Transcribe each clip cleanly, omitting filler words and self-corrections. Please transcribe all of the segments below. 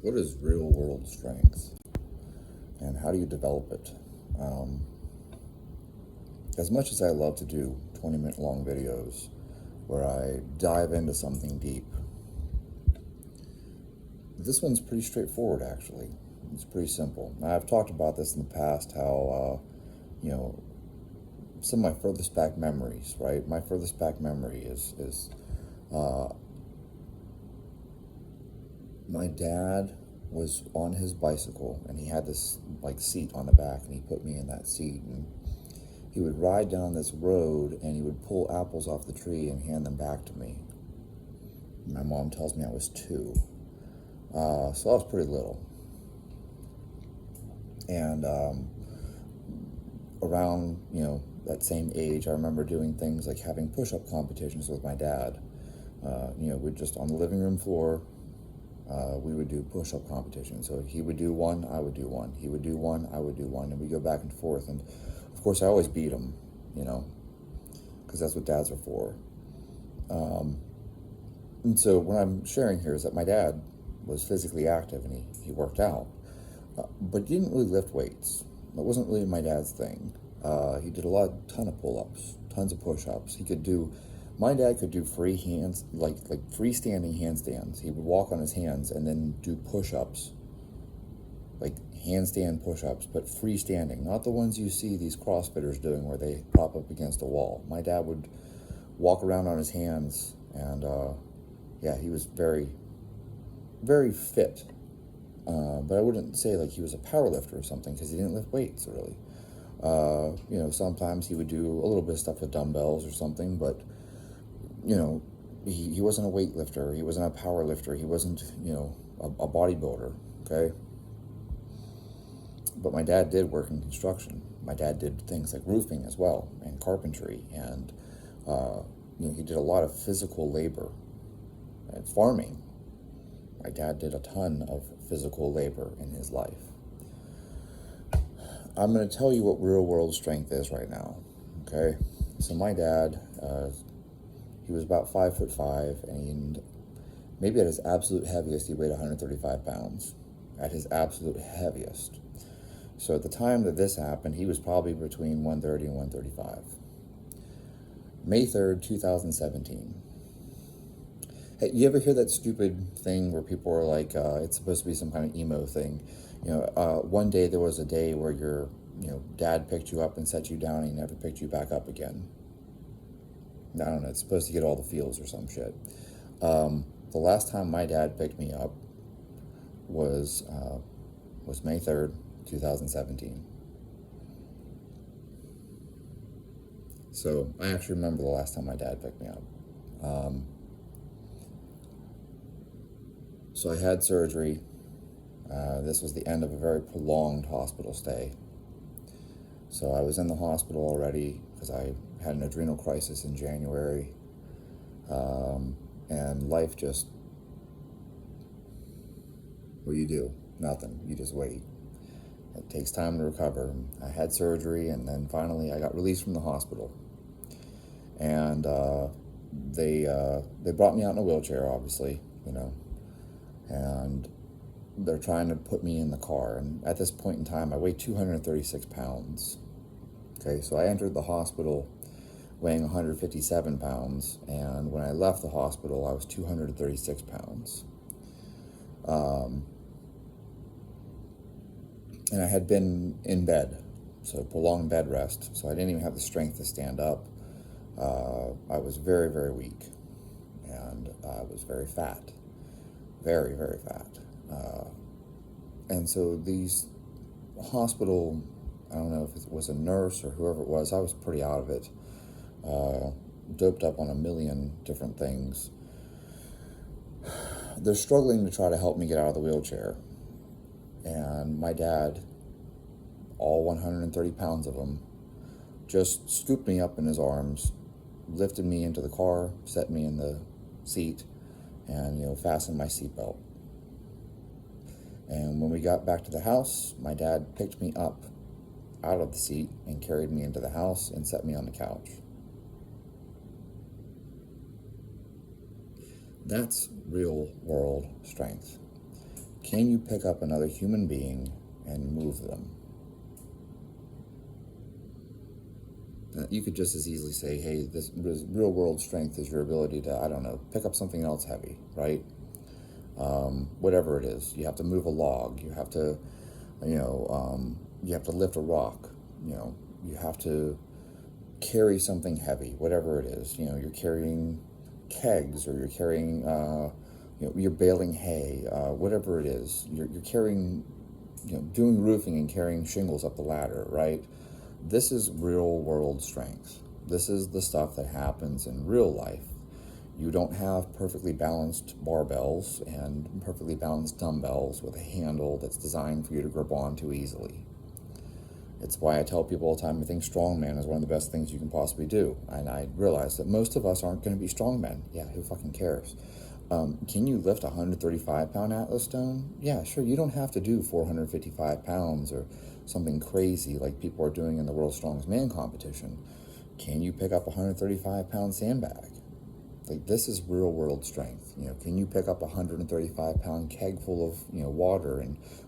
What is real world strength and how do you develop it? Um, as much as I love to do 20-minute long videos where I dive into something deep, this one's pretty straightforward actually. It's pretty simple. Now, I've talked about this in the past how, you know, some of my furthest back memories, right? My furthest back memory is uh, my dad was on his bicycle and he had this like seat on the back and he put me in that seat and he would ride down this road and he would pull apples off the tree and hand them back to me. My mom tells me I was 2, so I was pretty little. And around that same age, I remember doing things like having push-up competitions with my dad. We'd just on the living room floor. We would do push-up competitions. So he would do one, I would do one. He would do one, I would do one, and we go back and forth. And of course, I always beat him, because that's what dads are for. And so what I'm sharing here is that my dad was physically active and he worked out, but he didn't really lift weights. That wasn't really my dad's thing. He did ton of pull-ups, tons of push-ups. My dad could do free hands, like freestanding handstands. He would walk on his hands and then do push-ups, like handstand push-ups, but freestanding, not the ones you see these CrossFitters doing where they prop up against a wall. My dad would walk around on his hands, and yeah, he was very, very fit. But I wouldn't say like he was a power lifter or something because he didn't lift weights really. Sometimes he would do a little bit of stuff with dumbbells or something, but he wasn't a weightlifter. He wasn't a power lifter. He wasn't, a bodybuilder. Okay. But my dad did work in construction. My dad did things like roofing as well and carpentry, and he did a lot of physical labor and farming. My dad did a ton of physical labor in his life. I'm going to tell you what real world strength is right now. Okay, so my dad, he was about 5'5", and maybe at his absolute heaviest, he weighed 135 pounds. At his absolute heaviest. So at the time that this happened, he was probably between 130 and 135. May 3rd, 2017. Hey, you ever hear that stupid thing where people are like, it's supposed to be some kind of emo thing? One day there was a day where your, dad picked you up and set you down and he never picked you back up again. I don't know, it's supposed to get all the feels or some shit. The last time my dad picked me up was May 3rd, 2017. So I actually remember the last time my dad picked me up. So I had surgery. This was the end of a very prolonged hospital stay. So I was in the hospital already because I had an adrenal crisis in January. And life just, what do you do? Nothing. You just wait. It takes time to recover. I had surgery, and then finally I got released from the hospital. And they brought me out in a wheelchair, obviously, and they're trying to put me in the car. And at this point in time, I weighed 236 pounds. Okay, so I entered the hospital weighing 157 pounds, and when I left the hospital, I was 236 pounds. And I had been in bed, so prolonged bed rest, so I didn't even have the strength to stand up. I was very, very weak, and I was very fat, very, very fat. And so these hospital, I don't know if it was a nurse or whoever it was, I was pretty out of it, doped up on a million different things. They're struggling to try to help me get out of the wheelchair. And my dad, all 130 pounds of him, just scooped me up in his arms, lifted me into the car, set me in the seat, and, fastened my seatbelt. And when we got back to the house, my dad picked me up out of the seat and carried me into the house and set me on the couch. That's real world strength. Can you pick up another human being and move them? You could just as easily say, hey, this real world strength is your ability to, I don't know, pick up something else heavy, right? Whatever it is. You have to move a log. You have to, you have to lift a rock. You have to carry something heavy, whatever it is. You're carrying kegs, or you're carrying, you're baling hay, whatever it is. You're carrying, doing roofing and carrying shingles up the ladder, right? This is real world strength. This is the stuff that happens in real life. You don't have perfectly balanced barbells and perfectly balanced dumbbells with a handle that's designed for you to grip onto easily. It's why I tell people all the time, I think strongman is one of the best things you can possibly do. And I realize that most of us aren't going to be strongmen. Yeah, who fucking cares? Can you lift a 135-pound Atlas stone? Yeah, sure. You don't have to do 455 pounds or something crazy like people are doing in the World's Strongest Man competition. Can you pick up a 135-pound sandbag? Like, this is real world strength. Can you pick up a 135-pound keg full of water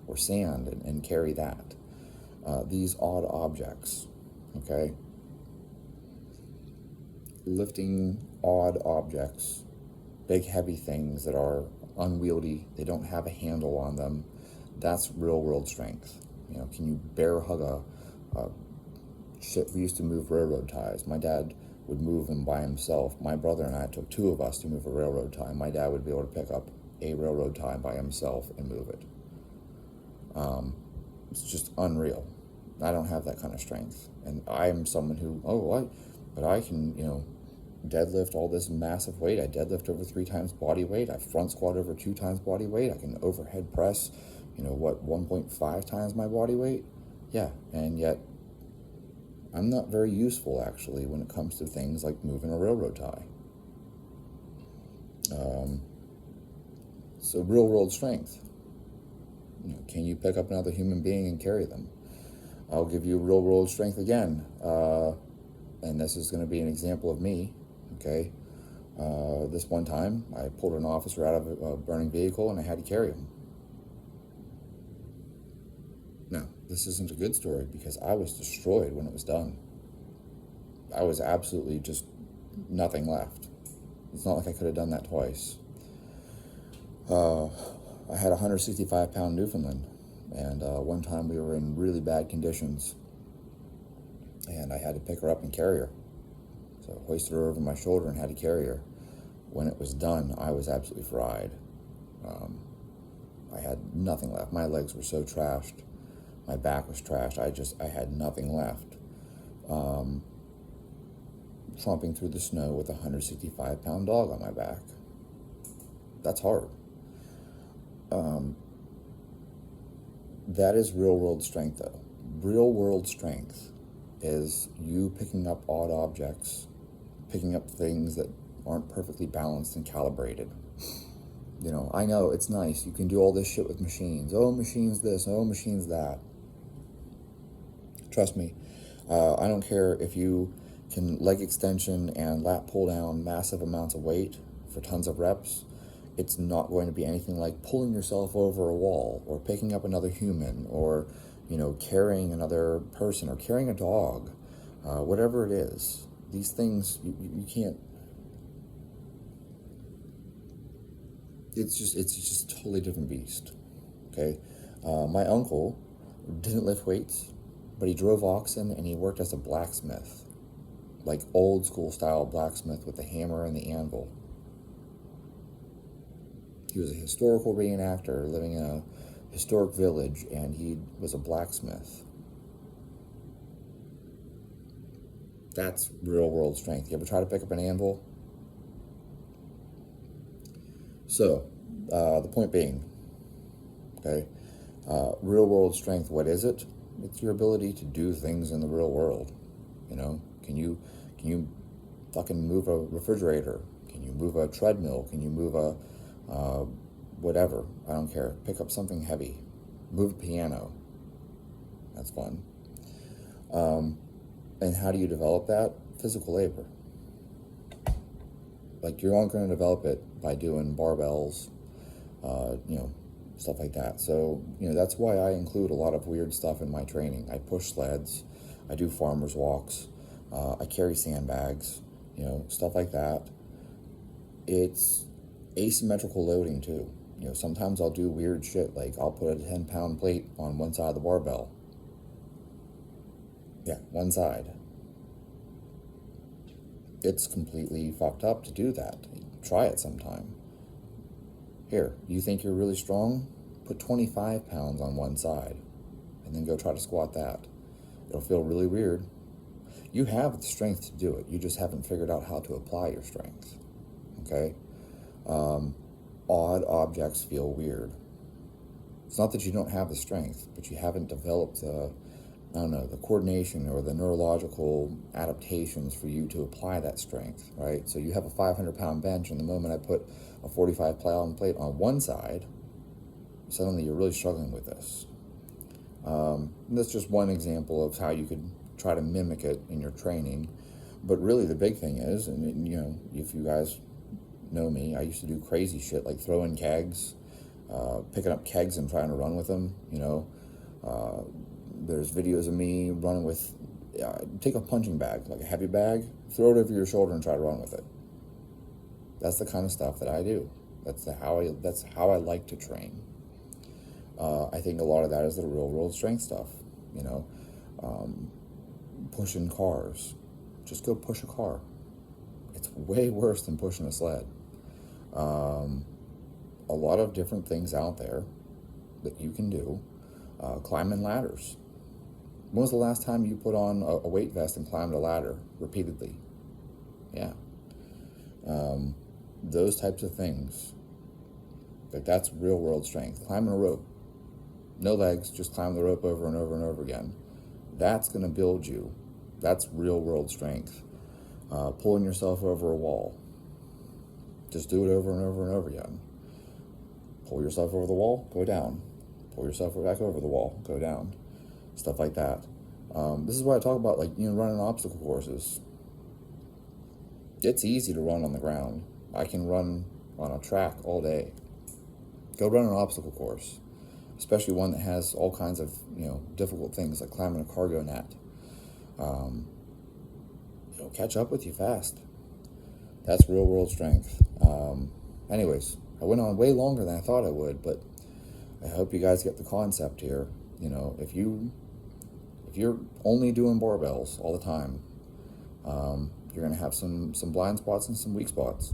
or sand and carry that? These odd objects, okay? Lifting odd objects, big heavy things that are unwieldy, they don't have a handle on them, that's real world strength. Can you bear hug a shit? We used to move railroad ties. My dad would move them by himself. My brother and I, it took two of us to move a railroad tie. My dad would be able to pick up a railroad tie by himself and move it. It's just unreal. I don't have that kind of strength. And I'm someone who, but I can, deadlift all this massive weight. I deadlift over 3 times body weight. I front squat over 2 times body weight. I can overhead press, 1.5 times my body weight. Yeah, and yet I'm not very useful, actually, when it comes to things like moving a railroad tie. So real world strength. Can you pick up another human being and carry them? I'll give you real world strength again. And this is going to be an example of me, okay? This one time, I pulled an officer out of a burning vehicle and I had to carry him. Now, this isn't a good story because I was destroyed when it was done. I was absolutely just nothing left. It's not like I could have done that twice. I had a 165-pound Newfoundland, and one time we were in really bad conditions, and I had to pick her up and carry her. So I hoisted her over my shoulder and had to carry her. When it was done, I was absolutely fried. I had nothing left. My legs were so trashed. My back was trashed. I had nothing left. Tromping through the snow with a 165-pound dog on my back. That's hard. That is real world strength, though. Real world strength is you picking up odd objects, picking up things that aren't perfectly balanced and calibrated. I know it's nice. You can do all this shit with machines. Oh, machines this. Oh, machines that. Trust me, I don't care if you can leg extension and lat pull down massive amounts of weight for tons of reps. It's not going to be anything like pulling yourself over a wall or picking up another human or, carrying another person or carrying a dog, whatever it is. These things, you can't, it's just a totally different beast, okay? My uncle didn't lift weights, but he drove oxen and he worked as a blacksmith, like old school style blacksmith with the hammer and the anvil. He was a historical reenactor living in a historic village, and he was a blacksmith. That's real world strength. You ever try to pick up an anvil? So, the point being, okay, real world strength, what is it? It's your ability to do things in the real world. Can you fucking move a refrigerator? Can you move a treadmill? Can you move a whatever? I don't care. Pick up something heavy. Move a piano. That's fun. And how do you develop that? Physical labor. Like, you're not going to develop it by doing barbells, stuff like that. So, that's why I include a lot of weird stuff in my training. I push sleds, I do farmer's walks, I carry sandbags, stuff like that. It's asymmetrical loading too. Sometimes I'll do weird shit, like I'll put a 10-pound plate on one side of the barbell. Yeah, one side. It's completely fucked up to do that. Try it sometime. Here, you think you're really strong? Put 25 pounds on one side and then go try to squat that. It'll feel really weird. You have the strength to do it. You just haven't figured out how to apply your strength. Okay? Odd objects feel weird. It's not that you don't have the strength, but you haven't developed the coordination or the neurological adaptations for you to apply that strength, right? So you have a 500-pound bench, and the moment I put a 45-pound plate on one side, suddenly you're really struggling with this. That's just one example of how you could try to mimic it in your training. But really the big thing is, and if you guys know me, I used to do crazy shit like throwing kegs, picking up kegs and trying to run with them, There's videos of me running with, take a punching bag, like a heavy bag, throw it over your shoulder and try to run with it. That's the kind of stuff that I do. That's how I like to train. I think a lot of that is the real world strength stuff, pushing cars. Just go push a car. It's way worse than pushing a sled. A lot of different things out there that you can do. Climbing ladders. When was the last time you put on a weight vest and climbed a ladder repeatedly? Yeah. Those types of things. Like, that's real world strength. Climbing a rope. No legs, just climb the rope over and over and over again. That's going to build you. That's real world strength. Pulling yourself over a wall. Just do it over and over and over again. Pull yourself over the wall, go down. Pull yourself back over the wall, go down. Stuff like that. This is what I talk about, running obstacle courses. It's easy to run on the ground. I can run on a track all day. Go run an obstacle course, especially one that has all kinds of, difficult things like climbing a cargo net. It'll catch up with you fast. That's real world strength. Anyways, I went on way longer than I thought I would, but I hope you guys get the concept here. If you're only doing barbells all the time, you're going to have some blind spots and some weak spots.